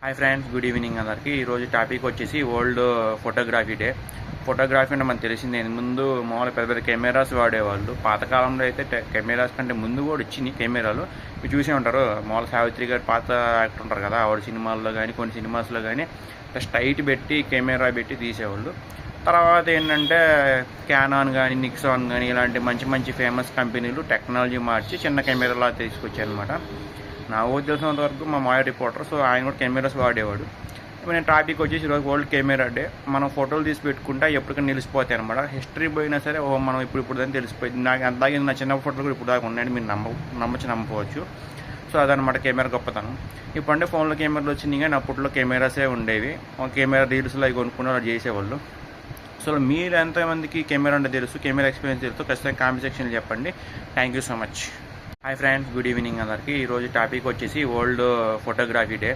Hi friends, good evening అందరికి. ఈరోజు topic వచ్చేసి వరల్డ్ ఫోటోగ్రఫీ డే. ఫోటోగ్రఫీ అంటే మనకు తెలిసిందే. ముందు మామూలు పెద్ద పెద్ద కెమెరాస్ వాడేవాళ్ళు. పాతకాలంలో అయితే కెమెరాస్ కంటే ముందు కూడా వచ్చినాయి కెమెరాలు. మీరు చూసే ఉంటారు, మామూలు సావిత్రి గారు పాత యాక్టర్ ఉంటారు కదా, ఆవిడ సినిమాల్లో కానీ కొన్ని సినిమాస్లో కానీ స్ట్రైట్ పెట్టి కెమెరా పెట్టి తీసేవాళ్ళు. తర్వాత ఏంటంటే క్యానాన్ కానీ నిక్సాన్ కానీ ఇలాంటి మంచి మంచి ఫేమస్ కంపెనీలు టెక్నాలజీ మార్చి చిన్న కెమెరాలా తీసుకొచ్చాయి అనమాట. నాకు తెలిసినంత వరకు మా మాయ రిపోర్టర్, సో ఆయన కూడా కెమెరాస్ వాడేవాడు. నేను టాపిక్ వచ్చేసి ఈరోజు వరల్డ్ కెమెరా డే. మనం ఫోటోలు తీసి పెట్టుకుంటే ఎప్పటికైనా నిలిచిపోతాయి అనమాట. హిస్టరీ పోయినా సరే మనం ఇప్పుడు దాన్ని తెలిసిపోయింది. నాకు అంతాగే నా చిన్న ఫోటోలు కూడా ఇప్పుడు దాకా ఉన్నాయని మీరు నమ్మవచ్చు. సో అదనమాట కెమెరా గొప్పతనం. ఇప్పుడు అంటే ఫోన్లో కెమెరాలు వచ్చినాయి, కానీ అప్పట్లో కెమెరాసే ఉండేవి. కెమెరా రీల్స్లో అవి కొనుక్కుని వాళ్ళు చేసేవాళ్ళు. సో మీరు ఎంతమందికి కెమెరా అంటే తెలుసు, కెమెరా ఎక్స్పీరియన్స్ తెలుసు, ఖచ్చితంగా కామెంట్ సెక్షన్లో చెప్పండి. Thank you so much. Hi friends, good evening అందరికి. ఈరోజు టాపిక్ వచ్చేసి వరల్డ్ ఫోటోగ్రఫీ డే.